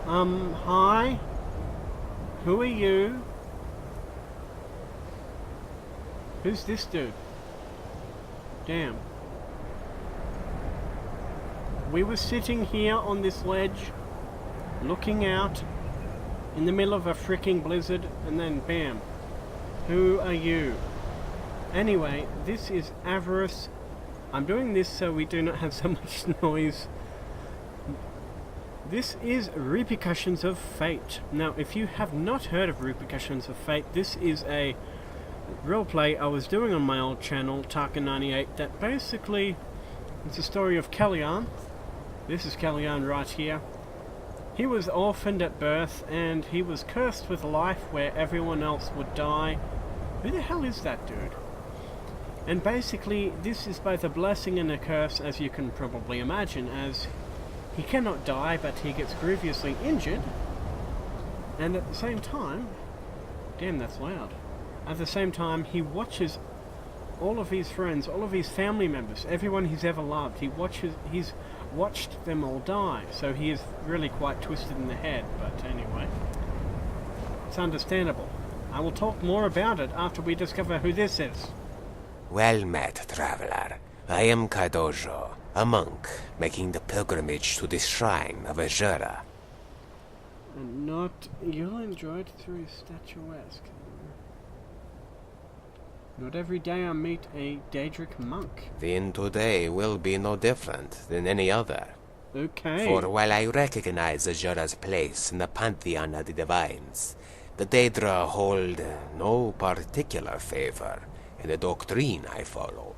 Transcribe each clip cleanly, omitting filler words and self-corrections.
Hi? Who are you? Who's this dude? Damn. We were sitting here on this ledge, looking out in the middle of a freaking blizzard, and then bam. Who are you? Anyway, this is Avarice. I'm doing this so we do not have so much noise. This is Repercussions of Fate. Now, if you have not heard of Repercussions of Fate, this is a roleplay I was doing on my old channel, Tarkin98, that basically, it's a story of Kellyan. This is Kellyan right here. He was orphaned at birth, and he was cursed with a life where everyone else would die. Who the hell is that dude? And basically, this is both a blessing and a curse, as you can probably imagine, as he cannot die, but he gets grievously injured. And at the same time, damn, that's loud. At the same time, he watches all of his friends, all of his family members, everyone he's ever loved. He's watched them all die, so he is really quite twisted in the head, but anyway. It's understandable. I will talk more about it after we discover who this is. Well met, traveler. I am Kadojo, a monk making the pilgrimage to the shrine of Athyra. And not... you'll enjoy it through statuesque. Not every day I meet a Daedric monk. Then today will be no different than any other. Okay. For while I recognize Athyra's place in the pantheon of the divines, the Daedra hold no particular favor in the doctrine I follow.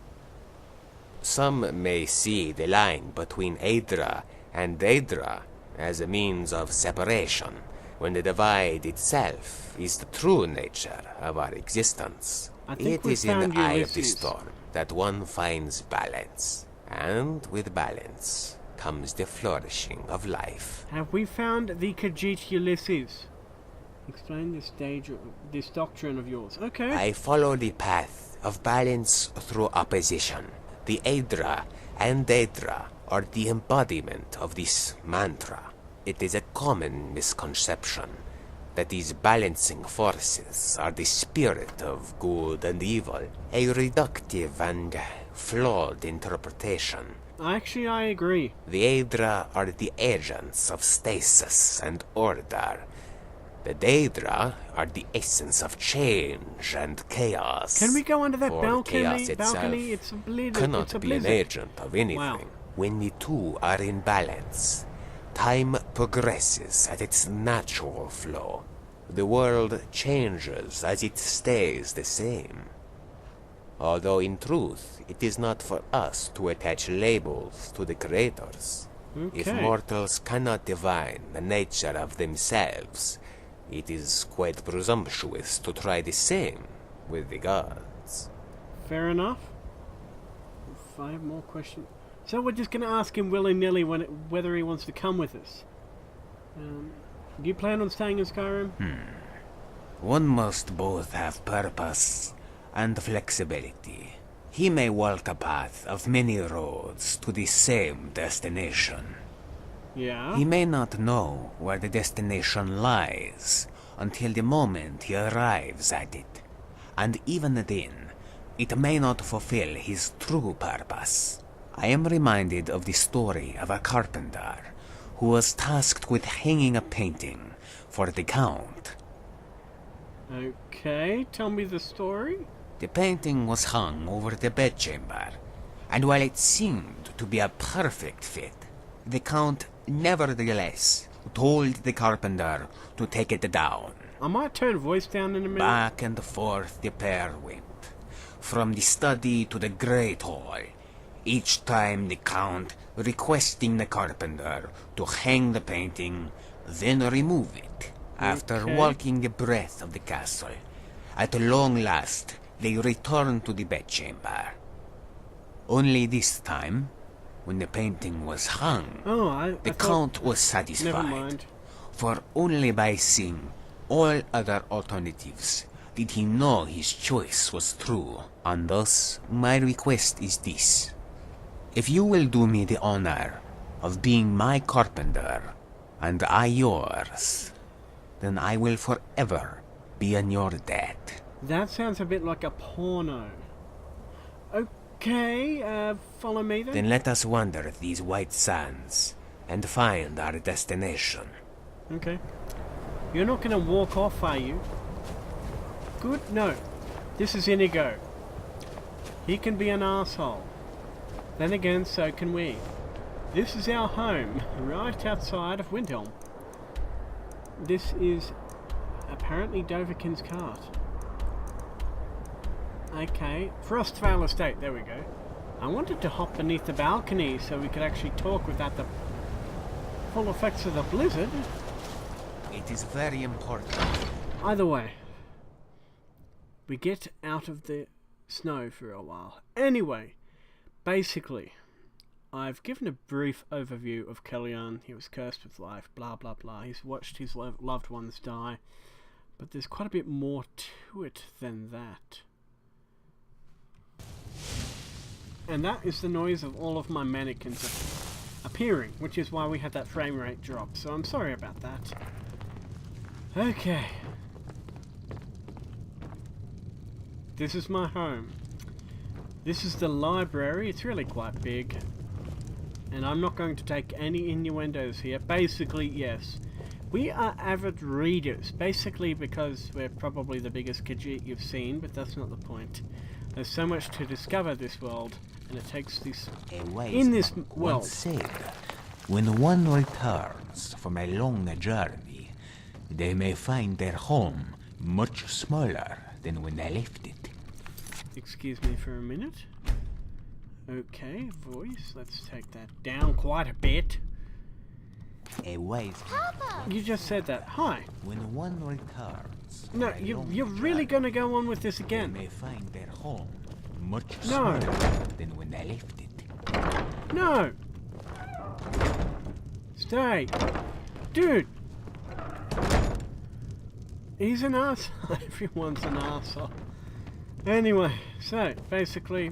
Some may see the line between Aedra and Daedra as a means of separation, when the divide itself is the true nature of our existence. It is in the eye of the storm that one finds balance, and with balance comes the flourishing of life. Have we found the Khajiit Ulysses? Explain this doctrine of yours. Okay. I follow the path of balance through opposition. The Aedra and Daedra are the embodiment of this mantra. It is a common misconception that these balancing forces are the spirit of good and evil, a reductive and flawed interpretation. Actually, I agree. The Aedra are the agents of stasis and order. The Daedra are the essence of change and chaos. Can we go under that balcony? Chaos itself It's a blizzard. cannot be an agent of anything. Wow. When the two are in balance, time progresses at its natural flow. The world changes as it stays the same. Although in truth, it is not for us to attach labels to the creators. Okay. If mortals cannot divine the nature of themselves, it is quite presumptuous to try the same with the gods. Fair enough. 5 more questions. So we're just going to ask him willy-nilly whether he wants to come with us. Do you plan on staying in Skyrim? One must both have purpose and flexibility. He may walk a path of many roads to the same destination. Yeah? He may not know where the destination lies until the moment he arrives at it. And even then, it may not fulfill his true purpose. I am reminded of the story of a carpenter who was tasked with hanging a painting for the Count. Okay, tell me the story. The painting was hung over the bedchamber, and while it seemed to be a perfect fit, the Count nevertheless told the carpenter to take it down. I might turn voice down in a minute. Back and forth the pair went, from the study to the great hall, each time the Count requesting the carpenter to hang the painting, then remove it. After walking the breadth of the castle, at long last they returned to the bedchamber. Only this time, when the painting was hung, the Count was satisfied. Never mind. For only by seeing all other alternatives did he know his choice was true. And thus, my request is this. If you will do me the honor of being my carpenter, and I yours, then I will forever be in your debt. That sounds a bit like a porno. Okay, follow me then? Then let us wander these white sands and find our destination. Okay. You're not gonna walk off, are you? Good? No. This is Inigo. He can be an asshole. Then again, so can we. This is our home, right outside of Windhelm. This is apparently Dovahkiin's cart. Okay, Frostvale Estate, there we go. I wanted to hop beneath the balcony so we could actually talk without the full effects of the blizzard. It is very important. Either way, we get out of the snow for a while. Anyway, basically, I've given a brief overview of Kellyan. He was cursed with life, blah blah blah. He's watched his loved ones die, but there's quite a bit more to it than that. And that is the noise of all of my mannequins appearing, which is why we had that frame rate drop, so I'm sorry about that. Okay. This is my home. This is the library. It's really quite big. And I'm not going to take any innuendos here. Basically, yes. We are avid readers. Basically because we're probably the biggest Khajiit you've seen, but that's not the point. There's so much to discover this world, and it takes this... in this world. Said, when one returns from a long journey, they may find their home much smaller than when they left it. Excuse me for a minute. Okay, voice. Let's take that down quite a bit. A wise Papa! You just said that. Hi. When one returns... No, you're really going to go on with this They again. may find their home much No. smaller than when they left it. No! Stay! Dude! He's an arsehole. Everyone's an arsehole. Anyway, so, basically,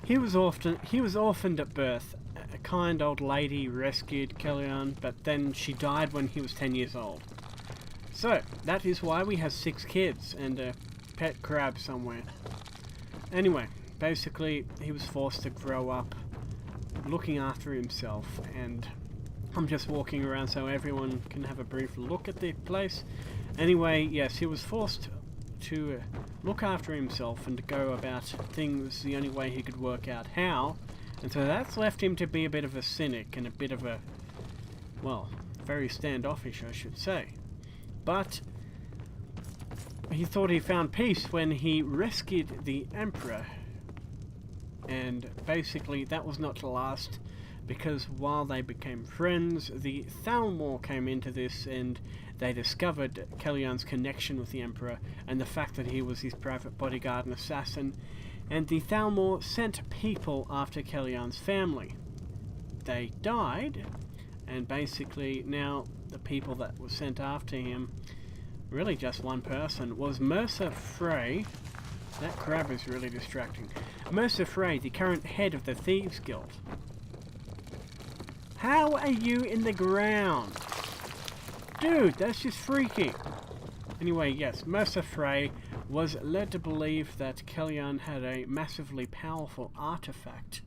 he was orphaned at birth. A kind old lady rescued Kellyan, but then she died when he was 10 years old. So, that is why we have 6 kids and a pet crab somewhere. Anyway, basically, he was forced to grow up looking after himself, and I'm just walking around so everyone can have a brief look at the place. Anyway, yes, he was forced to look after himself and to go about things the only way he could work out how, and so that's left him to be a bit of a cynic and a bit of a, well, very standoffish, I should say. But he thought he found peace when he rescued the Emperor, and basically that was not to last, because while they became friends, the Thalmor came into this and they discovered Kellyan's connection with the Emperor and the fact that he was his private bodyguard and assassin, and the Thalmor sent people after Kellyan's family. They died, and basically now the people that were sent after him, really just one person, was Mercer Frey. That crab is really distracting. Mercer Frey, the current head of the Thieves Guild. How are you in the ground? Dude, that's just freaky. Anyway, yes, Mercer Frey was led to believe that Kellyan had a massively powerful artifact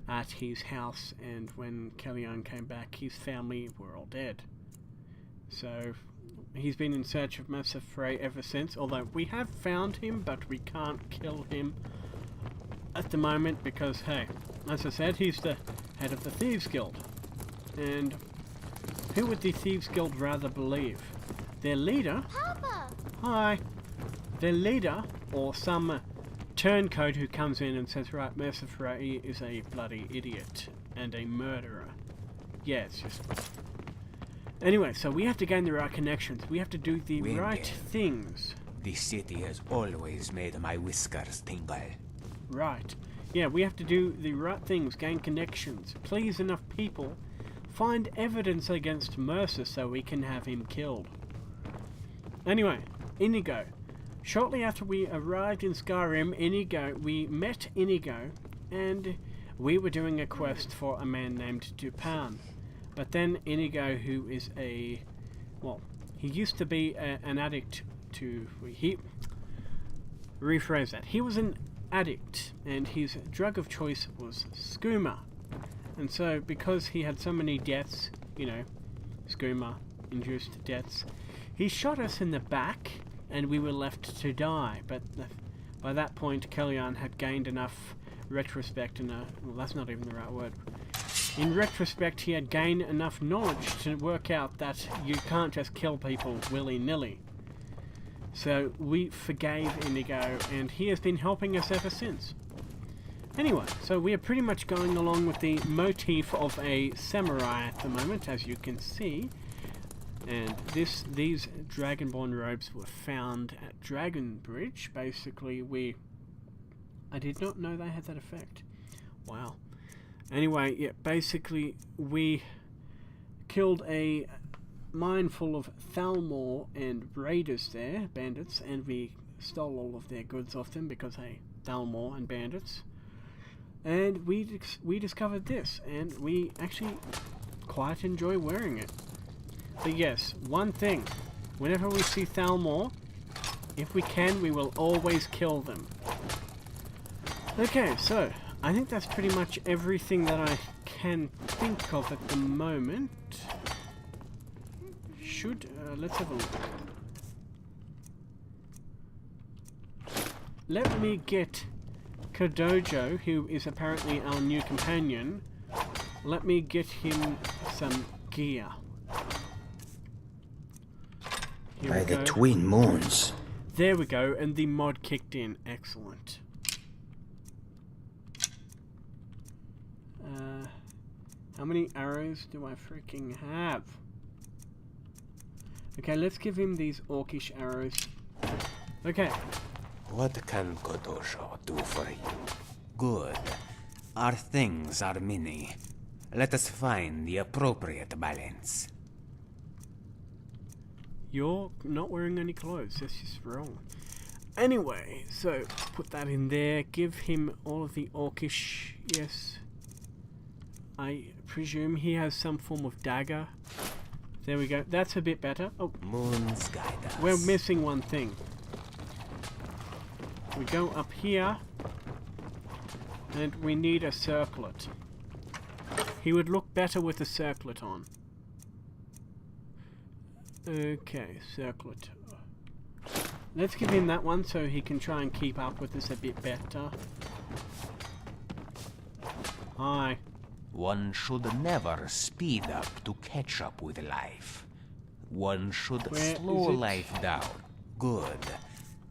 at his house, and when Kellyan came back, his family were all dead. So, he's been in search of Mercer Frey ever since, although we have found him, but we can't kill him at the moment because, hey, as I said, he's the head of the Thieves Guild. And who would the Thieves Guild rather believe? Their leader? Papa! Hi! Their leader, or some turncoat who comes in and says, right, Mercer Frey is a bloody idiot and a murderer. Yeah, it's just... Anyway, so we have to gain the right connections. We have to do the right things. This city has always made my whiskers tingle. Right. Yeah, we have to do the right things, gain connections, please enough people, find evidence against Mercer so we can have him killed. Anyway, Inigo. Shortly after we arrived in Skyrim, we met Inigo, and we were doing a quest for a man named Dupan. But then Inigo, who is he used to be an addict to... rephrase that. He was an addict, and his drug of choice was skooma. And so, because he had so many deaths, skooma-induced deaths, he shot us in the back, and we were left to die. But by that point, Kellyan had gained enough retrospect, well, that's not even the right word. In retrospect, he had gained enough knowledge to work out that you can't just kill people willy-nilly. So we forgave Inigo, and he has been helping us ever since. Anyway, so we are pretty much going along with the motif of a samurai at the moment, as you can see. And these Dragonborn robes were found at Dragon Bridge. Basically, I did not know they had that effect. Wow. Anyway, yeah, basically we killed a mine full of Thalmor and raiders there, bandits, and we stole all of their goods off them because, hey, Thalmor and bandits. And we discovered this, and we actually quite enjoy wearing it. But yes, one thing, whenever we see Thalmor, if we can, we will always kill them. Okay, so I think that's pretty much everything that I can think of at the moment. Let's have a look. Let me get Kodojo, who is apparently our new companion. Let me get him some gear. By the twin moons. There we go, and the mod kicked in. Excellent. How many arrows do I freaking have? Okay, let's give him these orcish arrows. Okay. What can Kodojo do for you? Good. Our things are many. Let us find the appropriate balance. You're not wearing any clothes, that's just wrong. Anyway, so put that in there. Give him all of the orcish. Yes. I presume he has some form of dagger. There we go. That's a bit better. Oh, Moons guide us. we're missing one thing. We go up here, and we need a circlet. He would look better with a circlet on. Okay, circlet. Let's give him that one so he can try and keep up with us a bit better. Hi. One should never speed up to catch up with life. One should Where slow is it? life down. Good.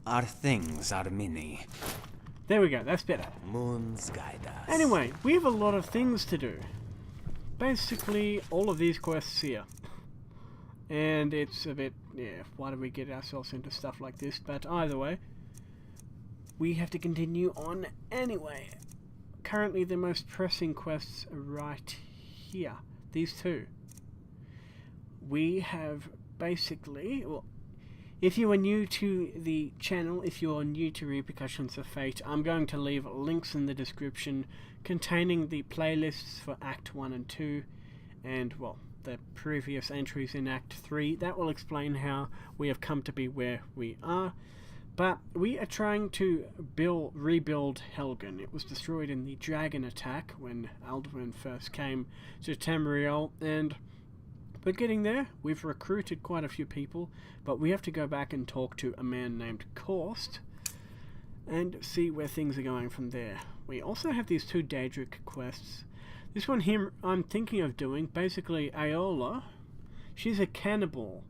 Our things are many. There we go, that's better. Moons guide us. Anyway, we have a lot of things to do. Basically, all of these quests here. And it's a bit, yeah, why do we get ourselves into stuff like this? But either way, we have to continue on anyway. Currently, the most pressing quests are right here. These two. We have basically, well, if you are new to the channel, if you are new to Repercussions of Fate, I'm going to leave links in the description containing the playlists for Act 1 and 2, and, well, the previous entries in Act 3. That will explain how we have come to be where we are. But we are trying to rebuild Helgen. It was destroyed in the dragon attack when Alduin first came to Tamriel, and we're getting there. We've recruited quite a few people, but we have to go back and talk to a man named Korst and see where things are going from there. We also have these two Daedric quests. This one here I'm thinking of doing. Basically, Aola, she's a cannibal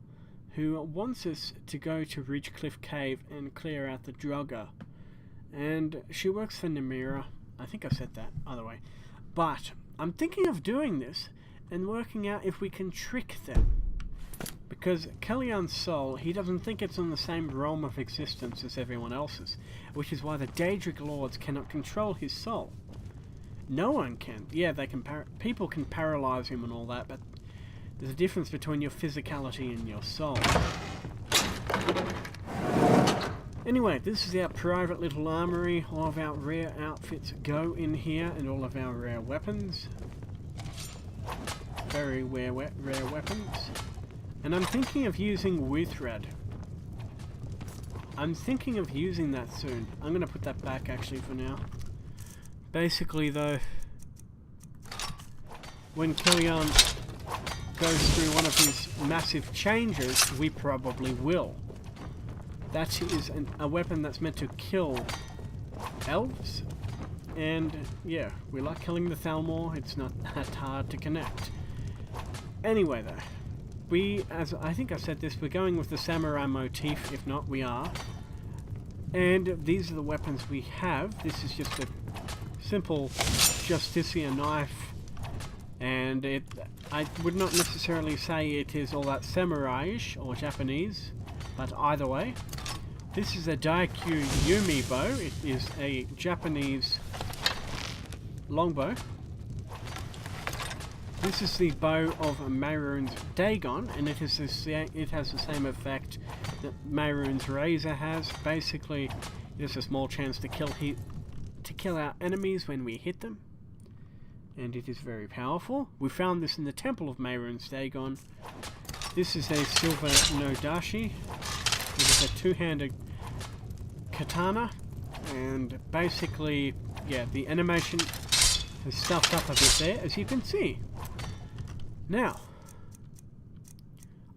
who wants us to go to Ridgecliff Cave and clear out the Drugger. And she works for Nimira. I think I said that, either way. But I'm thinking of doing this and working out if we can trick them. Because Kellyan's soul, he doesn't think it's in the same realm of existence as everyone else's, which is why the Daedric Lords cannot control his soul. No one can. Yeah, they can. People can paralyze him and all that, but there's a difference between your physicality and your soul. Anyway, this is our private little armory. All of our rare outfits go in here, and all of our rare weapons. very rare weapons. And I'm thinking of using Withred. I'm thinking of using that soon. I'm going to put that back actually for now. Basically though, when Killian goes through one of his massive changes, we probably will. That is a weapon that's meant to kill elves. And yeah, we like killing the Thalmor. It's not that hard to connect. Anyway though, as I think I said this, we're going with the samurai motif. If not, we are. And these are the weapons we have. This is just a simple Justicia knife. And I would not necessarily say it is all that samurai-ish or Japanese, but either way. This is a Daikyu Yumi bow. It is a Japanese longbow. This is the bow of Mehrunes Dagon, and it has the same effect that Mehrunes Razor has. Basically, there's a small chance to kill our enemies when we hit them, and it is very powerful. We found this in the Temple of Mehrunes Dagon. This is a silver Nodashi. It is a two-handed katana, and basically, yeah, the animation has stuffed up a bit there, as you can see. Now,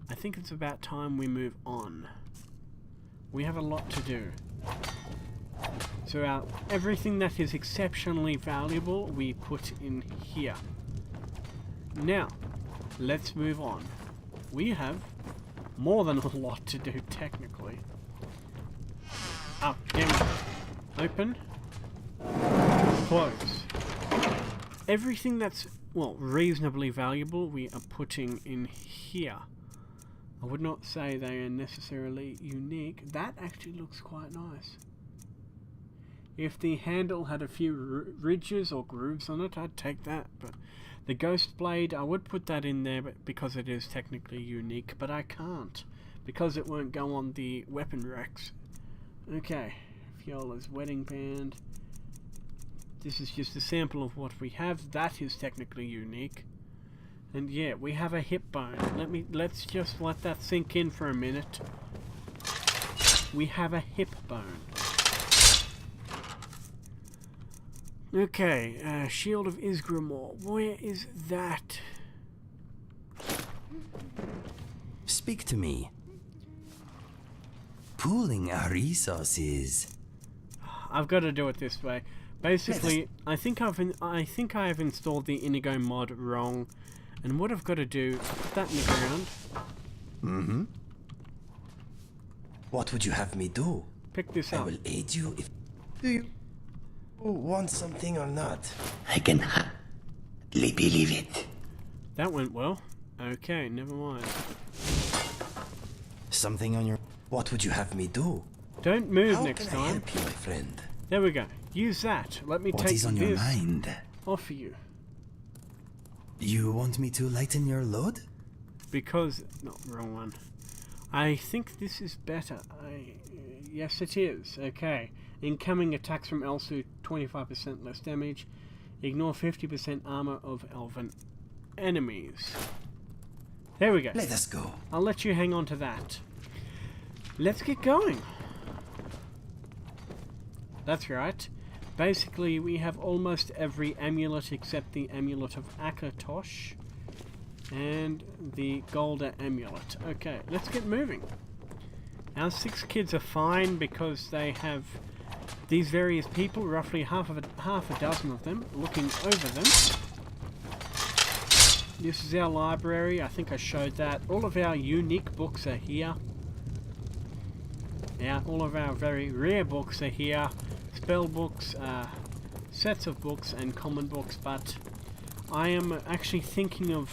I think it's about time we move on. We have a lot to do. So everything that is exceptionally valuable, we put in here. Now, let's move on. We have more than a lot to do, technically. Up, down, open, close. Everything that's, well, reasonably valuable, we are putting in here. I would not say they are necessarily unique. That actually looks quite nice. If the handle had a few ridges or grooves on it, I'd take that. But the Ghost Blade, I would put that in there because it is technically unique, but I can't, because it won't go on the weapon racks. Okay, Fiola's Wedding Band. This is just a sample of what we have. That is technically unique. And yeah, we have a hip bone. Let's just let that sink in for a minute. We have a hip bone. Okay, Shield of Isgramor. Where is that? Speak to me. Pooling our resources. I've got to do it this way. Basically, I think I have installed the Inigo mod wrong, and what I've got to do is put that in the ground. Mm-hmm. What would you have me do? Pick this up. I will aid you if... Do you want something or not? I can hardly believe it. That went well. Okay, never mind. Something on your... What would you have me do? Don't move next time. How can I help you, my friend? There we go. Use that. Let me take this on your mind? off of you. You want me to lighten your load? Because... No, wrong one. I think this is better. Yes, it is. Okay. Incoming attacks from Elsu, 25% less damage. Ignore 50% armor of elven enemies. There we go. Let us go. I'll let you hang on to that. Let's get going. That's right. Basically, we have almost every amulet except the amulet of Akatosh and the Golda amulet. Okay, let's get moving. Our 6 kids are fine because they have these various people, roughly half a dozen of them, looking over them. This is our library. I think I showed that. All of our unique books are here. Yeah, all of our very rare books are here. Spell books, sets of books, and common books, but I am actually thinking of...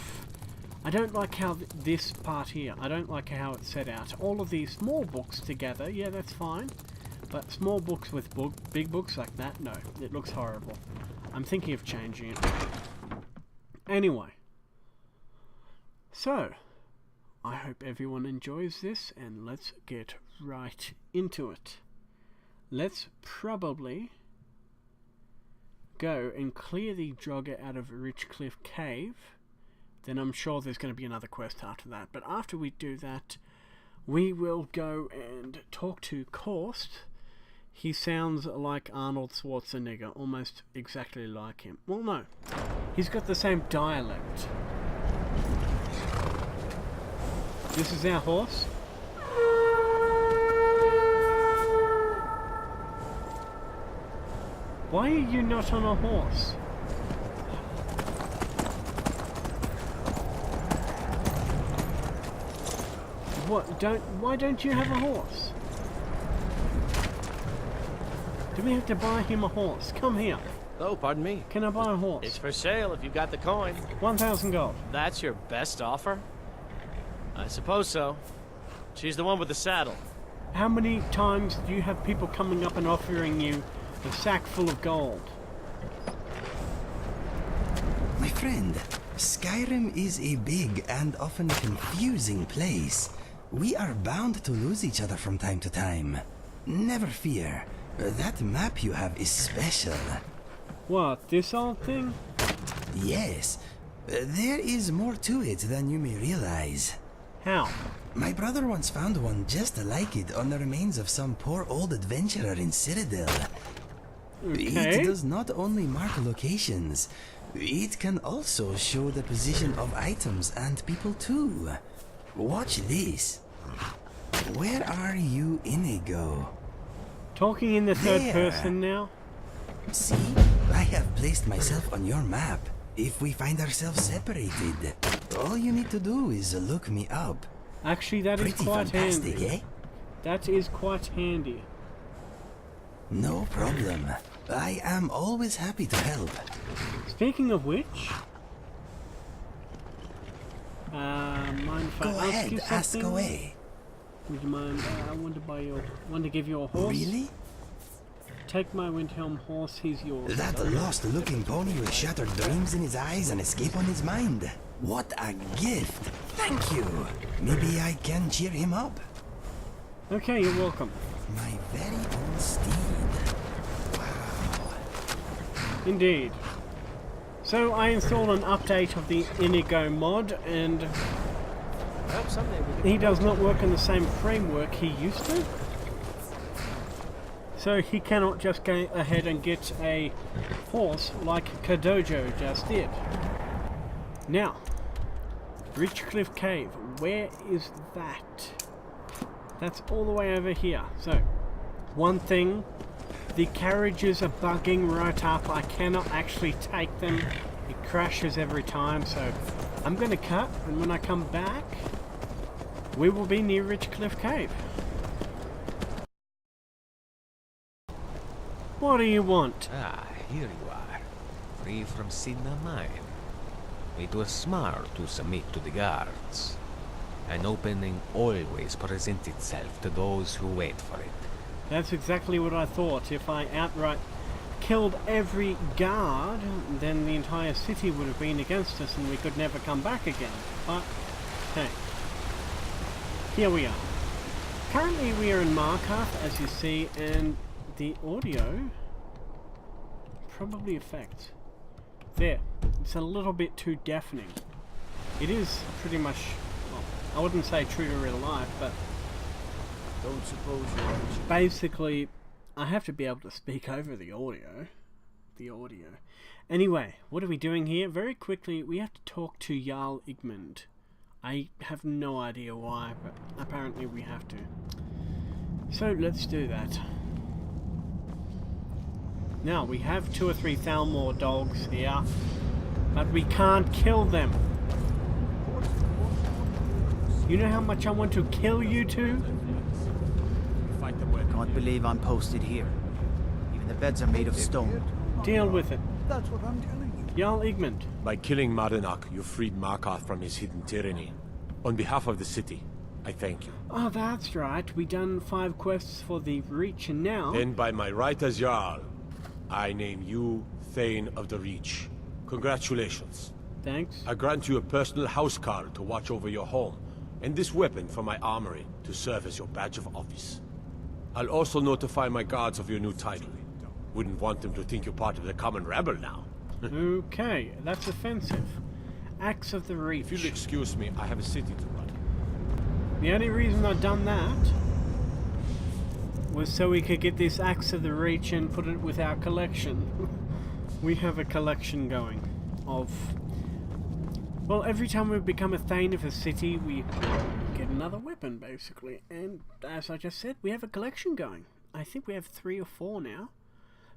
I don't like how this part here, I don't like how it's set out. All of these small books together, yeah, that's fine. But small books with big books like that, no, it looks horrible. I'm thinking of changing it. Anyway. So, I hope everyone enjoys this, and let's get right into it. Let's probably go and clear the Jogger out of Richcliffe Cave. then I'm sure there's going to be another quest after that. But after we do that, we will go and talk to Korst. He sounds like Arnold Schwarzenegger, almost exactly like him. Well, no. He's got the same dialect. This is our horse. Why are you not on a horse? Why don't you have a horse? Do we have to buy him a horse? Come here. Oh, pardon me. Can I buy a horse? It's for sale if you've got the coin. 1,000 gold. That's your best offer? I suppose so. She's the one with the saddle. How many times do you have people coming up and offering you a sack full of gold? My friend, Skyrim is a big and often confusing place. We are bound to lose each other from time to time. Never fear. That map you have is special. What, this old thing? Yes. There is more to it than you may realize. How? My brother once found one just like it on the remains of some poor old adventurer in Citadel. Okay. It does not only mark locations, it can also show the position of items and people too. Watch this. Where are you, Inigo? Talking in the third There. person now? See? I have placed myself on your map. If we find ourselves separated, all you need to do is look me up. Actually, that is Pretty quite fantastic, handy. eh? That is quite handy. No problem. I am always happy to help. Speaking of which... mind if I Go ask ahead, you something? ask away. Would you mind, I want to give you a horse? Really? Take my Windhelm horse, he's yours. That lost-looking pony with shattered dreams in his eyes and escape on his mind. What a gift! Thank you! Maybe I can cheer him up. Okay, you're welcome. My very own steed. Wow. Indeed. So I installed an update of the Inigo mod, and Well, someday we can... he does not work in the same framework he used to. So he cannot just go ahead and get a horse like Kadojo just did. Now, Richcliffe Cave, where is that? That's all the way over here. So, one thing, the carriages are bugging right up. I cannot actually take them. It crashes every time, so I'm going to cut, and when I come back, we will be near Richcliffe Cave. What do you want? Ah, here you are, free from sin of mine. It was smart to submit to the guards. An opening always presents itself to those who wait for it. That's exactly what I thought. If I outright killed every guard, then the entire city would have been against us and we could never come back again. But, hey. Here we are. Currently we are in Markarth, as you see, and the audio probably affects. There. It's a little bit too deafening. It is pretty much, well, I wouldn't say true to real life, but Don't suppose you're... basically, I have to be able to speak over the audio. Anyway, what are we doing here? Very quickly, we have to talk to Jarl Igmund. I have no idea why, but apparently we have to. So let's do that. Now, we have 2 or 3 Thalmor dogs here, but we can't kill them. You know how much I want to kill you two? Can't believe I'm posted here. Even the beds are made of stone. Deal with it. That's what I'm telling you. Jarl Igmund. By killing Marinak, you freed Markarth from his hidden tyranny. On behalf of the city, I thank you. Oh, that's right. We done 5 quests for the Reach, and now... Then by my right as Jarl, I name you Thane of the Reach. Congratulations. Thanks. I grant you a personal housecarl to watch over your home, and this weapon from my armory to serve as your badge of office. I'll also notify my guards of your new title. Wouldn't want them to think you're part of the common rabble now. Okay, that's offensive. Axe of the Reach. If you'll excuse me, I have a city to run. The only reason I've done that was so we could get this Axe of the Reach and put it with our collection. We have a collection going of... Well, every time we become a Thane of a city, we get another weapon, basically. And as I just said, we have a collection going. I think we have 3 or 4 now.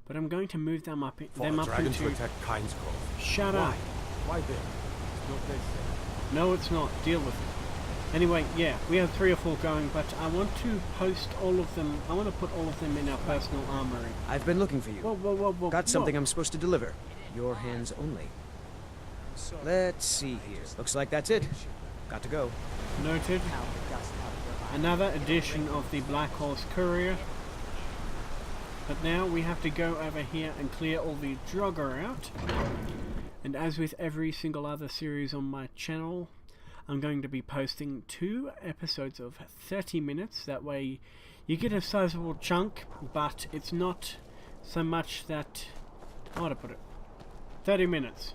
But I'm going to move them up, dragon into... to attack Kynes Grove. Shut up. Why there? There's no place there. No, it's not. Deal with it. Anyway, yeah, we have 3 or 4 going, but I want to post all of them. I want to put all of them in our personal armory. I've been looking for you. Whoa. Got something I'm supposed to deliver. Your hands only. Let's see here. Looks like that's it. Got to go. Noted. Another edition of the Black Horse Courier. But now we have to go over here and clear all the Draugr out. And as with every single other series on my channel, I'm going to be posting 2 episodes of 30 minutes. That way you get a sizable chunk, but it's not so much that... How to put it? 30 minutes.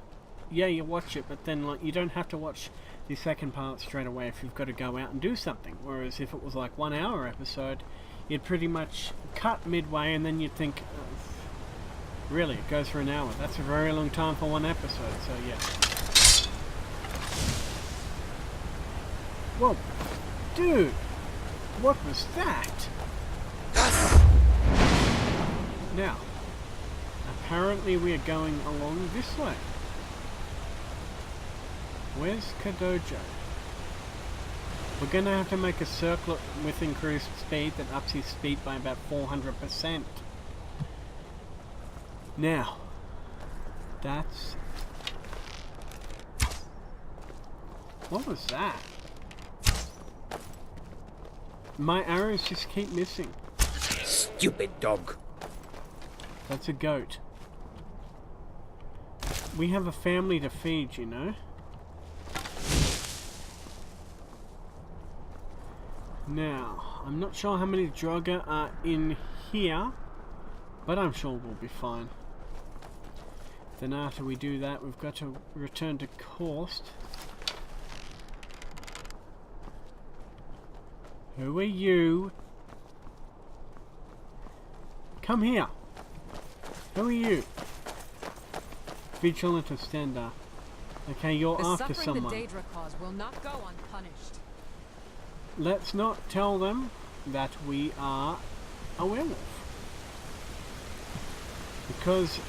Yeah, you watch it, but then like you don't have to watch the second part straight away if you've got to go out and do something. Whereas if it was like 1 hour episode, you'd pretty much cut midway and then you'd think, oh, really, it goes for an hour. That's a very long time for 1 episode, so yeah. Whoa, dude, what was that? Now, apparently we are going along this way. Where's Kadojo? We're gonna have to make a circlet with increased speed that ups his speed by about 400%. Now, that's... What was that? My arrows just keep missing. Stupid dog. That's a goat. We have a family to feed, you know? Now, I'm not sure how many Draugr are in here, but I'm sure we'll be fine. Then after we do that, we've got to return to Korst. Who are you? Come here. Who are you? Vigilant of Stendar. Okay, you're after someone. The Daedra cause will not go unpunished. Let's not tell them that we are a werewolf. Because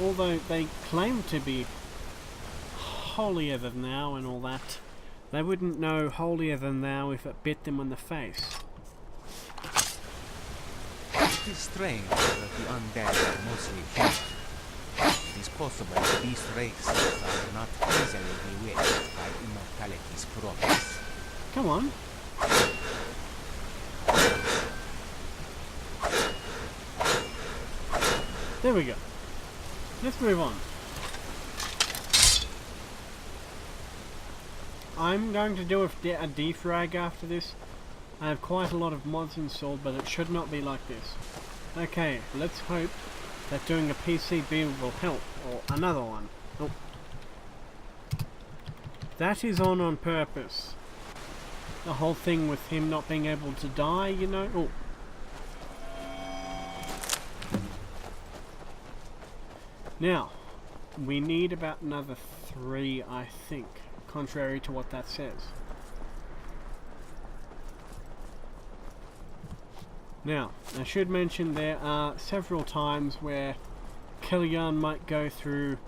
although they claim to be holier than thou and all that, they wouldn't know holier than thou if it bit them on the face. It is strange that the undead are mostly human. It is possible that these races are not easily bewitched by immortality's promise. Come on. There we go. Let's move on. I'm going to do a defrag after this. I have quite a lot of mods installed, but it should not be like this. Okay, let's hope that doing a PCB will help, or another one. Oh. That is on purpose. The whole thing with him not being able to die, you know. Oh. Now, we need about another 3, I think, contrary to what that says. Now, I should mention there are several times where Kellyan might go through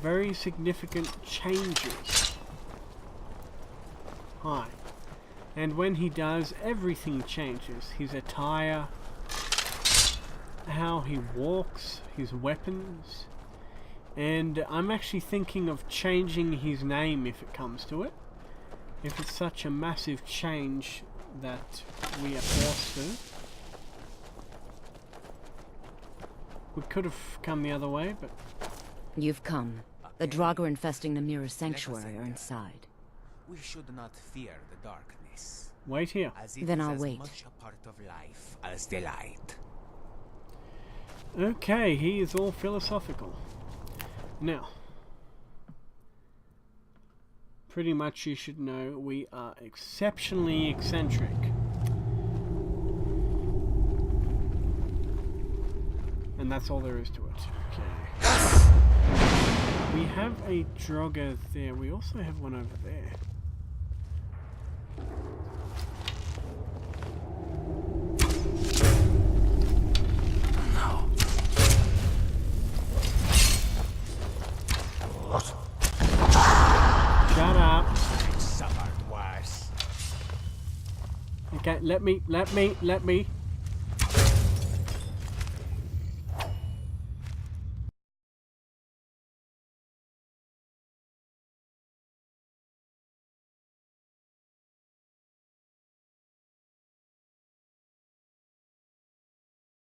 very significant changes. Hi. And when he does, everything changes. His attire, how he walks, his weapons. And I'm actually thinking of changing his name if it comes to it. If it's such a massive change that we are forced to. We could have come the other way, but... You've come. The Draugr infesting the Mirror Sanctuary are inside. We should not fear the darkness. Wait here. Then I'll wait. Much a part of life as the light. Okay, he is all philosophical. Now, pretty much you should know we are exceptionally eccentric. And that's all there is to it. Okay. We have a Draugr there. We also have one over there. Shut up. Okay, let me.